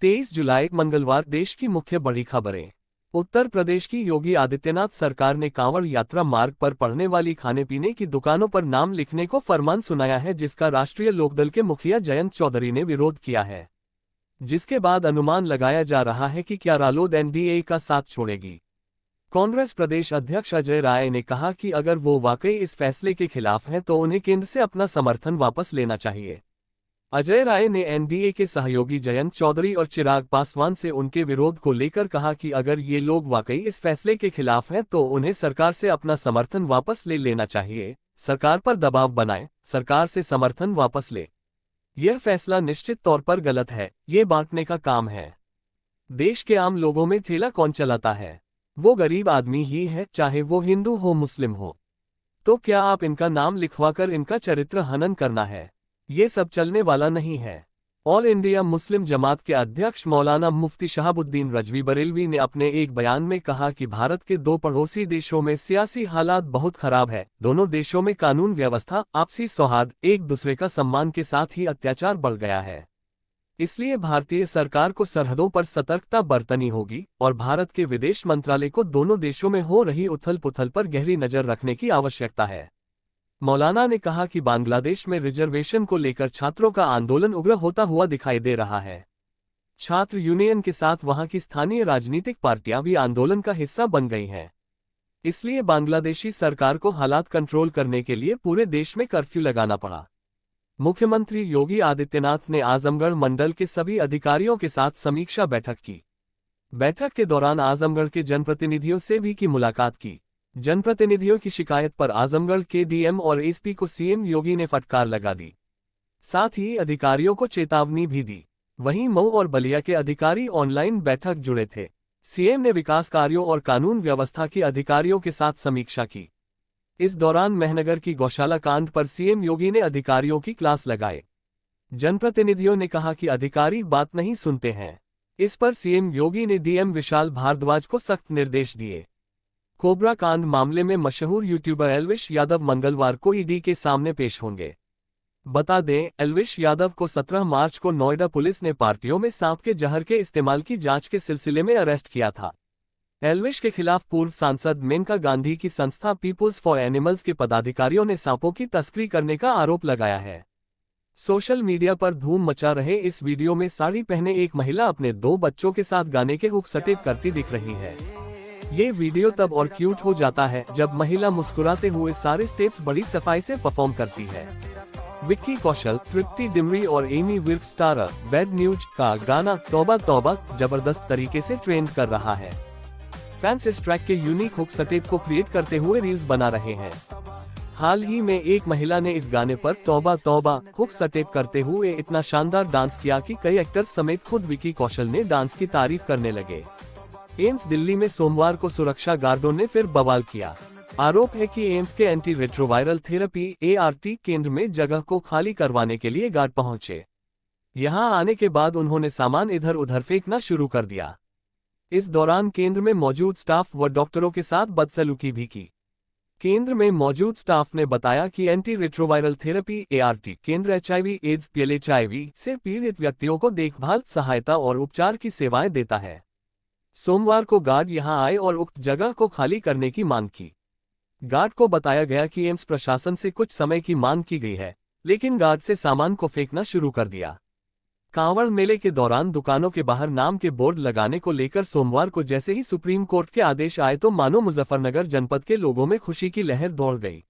23 जुलाई मंगलवार देश की मुख्य बड़ी खबरें। उत्तर प्रदेश की योगी आदित्यनाथ सरकार ने कांवड़ यात्रा मार्ग पर पड़ने वाली खाने पीने की दुकानों पर नाम लिखने को फरमान सुनाया है, जिसका राष्ट्रीय लोकदल के मुखिया जयंत चौधरी ने विरोध किया है। जिसके बाद अनुमान लगाया जा रहा है कि क्या रालोद एनडीए का साथ छोड़ेगी। कांग्रेस प्रदेश अध्यक्ष अजय राय ने कहा कि अगर वो वाकई इस फैसले के खिलाफ हैं तो उन्हें केंद्र से अपना समर्थन वापस लेना चाहिए। अजय राय ने एनडीए के सहयोगी जयंत चौधरी और चिराग पासवान से उनके विरोध को लेकर कहा कि अगर ये लोग वाकई इस फैसले के खिलाफ हैं तो उन्हें सरकार से अपना समर्थन वापस ले लेना चाहिए। सरकार पर दबाव बनाएं, सरकार से समर्थन वापस ले। यह फैसला निश्चित तौर पर गलत है, ये बांटने का काम है। देश के आम लोगों में ठेला कौन चलाता है? वो गरीब आदमी ही है, चाहे वो हिंदू हो मुस्लिम हो। तो क्या आप इनका नाम लिखवाकर इनका चरित्र हनन करना है? ये सब चलने वाला नहीं है। ऑल इंडिया मुस्लिम जमात के अध्यक्ष मौलाना मुफ्ती शहाबुद्दीन रजवी बरेलवी ने अपने एक बयान में कहा कि भारत के दो पड़ोसी देशों में सियासी हालात बहुत खराब है। दोनों देशों में कानून व्यवस्था, आपसी सौहार्द, एक दूसरे का सम्मान के साथ ही अत्याचार बढ़ गया है। इसलिए भारतीय सरकार को सरहदों पर सतर्कता बरतनी होगी और भारत के विदेश मंत्रालय को दोनों देशों में हो रही उथल पुथल पर गहरी नजर रखने की आवश्यकता है। मौलाना ने कहा कि बांग्लादेश में रिजर्वेशन को लेकर छात्रों का आंदोलन उग्र होता हुआ दिखाई दे रहा है। छात्र यूनियन के साथ वहां की स्थानीय राजनीतिक पार्टियां भी आंदोलन का हिस्सा बन गई हैं। इसलिए बांग्लादेशी सरकार को हालात कंट्रोल करने के लिए पूरे देश में कर्फ्यू लगाना पड़ा। मुख्यमंत्री योगी आदित्यनाथ ने आजमगढ़ मंडल के सभी अधिकारियों के साथ समीक्षा बैठक की। बैठक के दौरान आजमगढ़ के जनप्रतिनिधियों से भी की मुलाकात की। जनप्रतिनिधियों की शिकायत पर आजमगढ़ के डीएम और एसपी को सीएम योगी ने फटकार लगा दी। साथ ही अधिकारियों को चेतावनी भी दी। वहीं मऊ और बलिया के अधिकारी ऑनलाइन बैठक जुड़े थे। सीएम ने विकास कार्यों और कानून व्यवस्था के अधिकारियों के साथ समीक्षा की। इस दौरान मेहनगर की गौशाला कांड पर सीएम योगी ने अधिकारियों की क्लास लगाए। जनप्रतिनिधियों ने कहा कि अधिकारी बात नहीं सुनते हैं। इस पर सीएम योगी ने डीएम विशाल भारद्वाज को सख्त निर्देश दिए। कोबरा कांड मामले में मशहूर यूट्यूबर एल्विश यादव मंगलवार को ईडी के सामने पेश होंगे। बता दें, एल्विश यादव को 17 मार्च को नोएडा पुलिस ने पार्टियों में सांप के जहर के इस्तेमाल की जांच के सिलसिले में अरेस्ट किया था। एल्विश के खिलाफ पूर्व सांसद मेनका गांधी की संस्था पीपुल्स फॉर एनिमल्स के पदाधिकारियों ने सांपों की तस्करी करने का आरोप लगाया है। सोशल मीडिया पर धूम मचा रहे इस वीडियो में साड़ी पहने एक महिला अपने 2 बच्चों के साथ गाने के हुक स्टेप करती दिख रही है। ये वीडियो तब और क्यूट हो जाता है जब महिला मुस्कुराते हुए सारे स्टेप्स बड़ी सफाई से परफॉर्म करती है। विक्की कौशल, तृप्ति डिमरी और Ammy Virk starrer Bad News का गाना तौबा तौबा जबरदस्त तरीके से ट्रेंड कर रहा है। फैंस इस ट्रैक के यूनिक हुक स्टेप को क्रिएट करते हुए रील्स बना रहे हैं। हाल ही में एक महिला ने इस गाने पर तौबा तौबा हुक स्टेप करते हुए इतना शानदार डांस किया कि कई एक्टर्स समेत खुद विक्की कौशल ने डांस की तारीफ करने लगे। एम्स दिल्ली में सोमवार को सुरक्षा गार्डों ने फिर बवाल किया। आरोप है कि एम्स के एंटी रेट्रोवायरल थेरेपी एआरटी केंद्र में जगह को खाली करवाने के लिए गार्ड पहुंचे। यहां आने के बाद उन्होंने सामान इधर उधर फेंकना शुरू कर दिया। इस दौरान केंद्र में मौजूद स्टाफ व डॉक्टरों के साथ बदसलूकी भी की। केंद्र में मौजूद स्टाफ ने बताया कि एंटी रेट्रोवायरल थेरेपी एआरटी केंद्र एचआईवी एड्स पीएलएचआईवी से पीड़ित व्यक्तियों को देखभाल, सहायता और उपचार की सेवाएं देता है। सोमवार को गार्ड यहां आए और उक्त जगह को खाली करने की मांग की। गार्ड को बताया गया कि एम्स प्रशासन से कुछ समय की मांग की गई है, लेकिन गार्ड से सामान को फेंकना शुरू कर दिया। कांवड़ मेले के दौरान दुकानों के बाहर नाम के बोर्ड लगाने को लेकर सोमवार को जैसे ही सुप्रीम कोर्ट के आदेश आए तो मानो मुजफ्फरनगर जनपद के लोगों में खुशी की लहर दौड़ गई।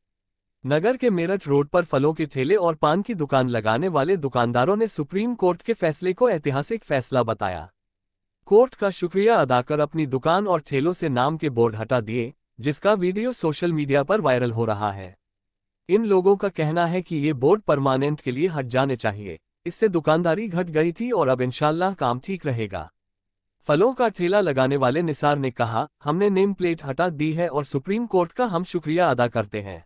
नगर के मेरठ रोड पर फलों के ठेले और पान की दुकान लगाने वाले दुकानदारों ने सुप्रीम कोर्ट के फैसले को ऐतिहासिक फैसला बताया। कोर्ट का शुक्रिया अदा कर अपनी दुकान और ठेलों से नाम के बोर्ड हटा दिए, जिसका वीडियो सोशल मीडिया पर वायरल हो रहा है। इन लोगों का कहना है कि ये बोर्ड परमानेंट के लिए हट जाने चाहिए। इससे दुकानदारी घट गई थी और अब इंशाल्लाह काम ठीक रहेगा। फलों का ठेला लगाने वाले निसार ने कहा, हमने नेम प्लेट हटा दी है और सुप्रीम कोर्ट का हम शुक्रिया अदा करते हैं।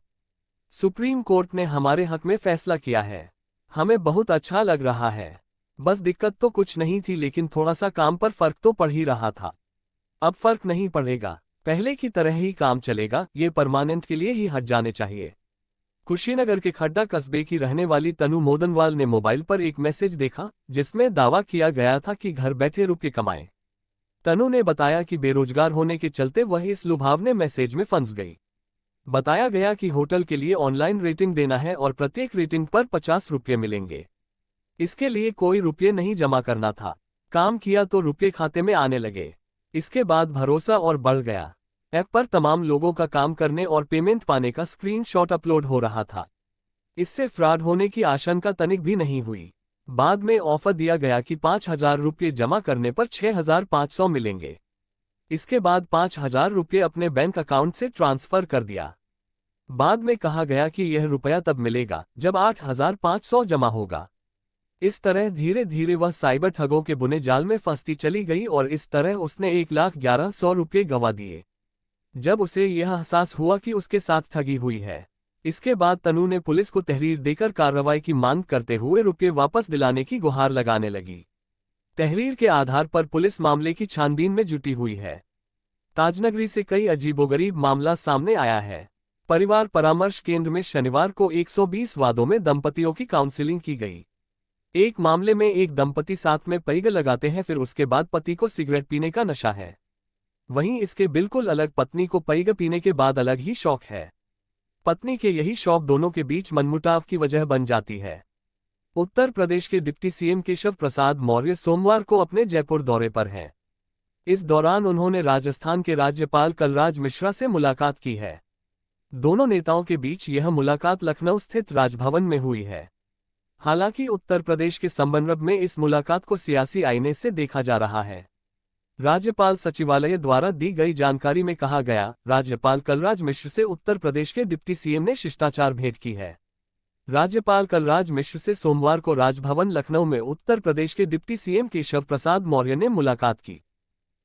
सुप्रीम कोर्ट ने हमारे हक में फैसला किया है। हमें बहुत अच्छा लग रहा है। बस दिक्कत तो कुछ नहीं थी, लेकिन थोड़ा सा काम पर फर्क तो पड़ ही रहा था। अब फर्क नहीं पड़ेगा, पहले की तरह ही काम चलेगा। ये परमानेंट के लिए ही हट जाने चाहिए। कुशीनगर के खड्डा कस्बे की रहने वाली तनु मोदनवाल ने मोबाइल पर एक मैसेज देखा जिसमें दावा किया गया था कि घर बैठे रुपये कमाएं। तनु ने बताया कि बेरोजगार होने के चलते वह इस लुभावने मैसेज में फंस गई। बताया गया कि होटल के लिए ऑनलाइन रेटिंग देना है और प्रत्येक रेटिंग पर 50 रुपये मिलेंगे। इसके लिए कोई रुपये नहीं जमा करना था। काम किया तो रुपये खाते में आने लगे। इसके बाद भरोसा और बढ़ गया। ऐप पर तमाम लोगों का काम करने और पेमेंट पाने का स्क्रीनशॉट अपलोड हो रहा था। इससे फ्रॉड होने की आशंका तनिक भी नहीं हुई। बाद में ऑफर दिया गया कि 5,000 रुपये जमा करने पर 6,500 मिलेंगे। इसके बाद 5,000 रुपये अपने बैंक अकाउंट से ट्रांसफर कर दिया। बाद में कहा गया कि यह रुपया तब मिलेगा जब 8,500 जमा होगा। इस तरह धीरे धीरे वह साइबर ठगों के बुने जाल में फंसती चली गई और इस तरह उसने 1,11,100 रुपये गंवा दिए। जब उसे यह एहसास हुआ कि उसके साथ ठगी हुई है, इसके बाद तनु ने पुलिस को तहरीर देकर कार्रवाई की मांग करते हुए रुपये वापस दिलाने की गुहार लगाने लगी। तहरीर के आधार पर पुलिस मामले की छानबीन में जुटी हुई है। ताजनगरी से कई अजीबोगरीब मामला सामने आया है। परिवार परामर्श केंद्र में शनिवार को 120 वादों में दंपतियों की काउंसलिंग की गई। एक मामले में एक दंपति साथ में पैग लगाते हैं, फिर उसके बाद पति को सिगरेट पीने का नशा है। वहीं इसके बिल्कुल अलग पत्नी को पैग पीने के बाद अलग ही शौक है। पत्नी के यही शौक दोनों के बीच मनमुटाव की वजह बन जाती है। उत्तर प्रदेश के डिप्टी सीएम केशव प्रसाद मौर्य सोमवार को अपने जयपुर दौरे पर हैं। इस दौरान उन्होंने राजस्थान के राज्यपाल कलराज मिश्रा से मुलाकात की है। दोनों नेताओं के बीच यह मुलाकात लखनऊ स्थित राजभवन में हुई है। हालांकि उत्तर प्रदेश के संदर्भ में इस मुलाकात को सियासी आईने से देखा जा रहा है। राज्यपाल सचिवालय द्वारा दी गई जानकारी में कहा गया, राज्यपाल कलराज मिश्र से उत्तर प्रदेश के डिप्टी सीएम ने शिष्टाचार भेंट की है। राज्यपाल कलराज मिश्र से सोमवार को राजभवन लखनऊ में उत्तर प्रदेश के डिप्टी सीएम केशव प्रसाद मौर्य ने मुलाकात की।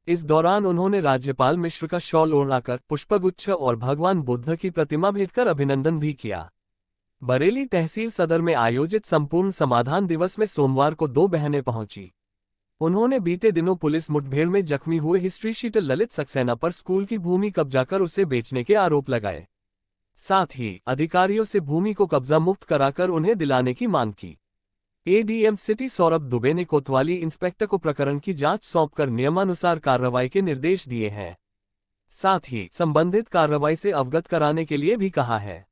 इस दौरान उन्होंने राज्यपाल मिश्र का शॉल ओढ़ाकर पुष्पगुच्छ और भगवान बुद्ध की प्रतिमा भेंटकर अभिनंदन भी किया। बरेली तहसील सदर में आयोजित संपूर्ण समाधान दिवस में सोमवार को 2 बहनें पहुंची। उन्होंने बीते दिनों पुलिस मुठभेड़ में जख्मी हुए हिस्ट्री शीटर ललित सक्सेना पर स्कूल की भूमि कब्जा कर उसे बेचने के आरोप लगाए। साथ ही अधिकारियों से भूमि को कब्जा मुक्त कराकर उन्हें दिलाने की मांग की। एडीएम सिटी सौरभ दुबे ने कोतवाली इंस्पेक्टर को प्रकरण की जांच सौंपकर नियमानुसार कार्रवाई के निर्देश दिए हैं। साथ ही संबंधित कार्रवाई से अवगत कराने के लिए भी कहा है।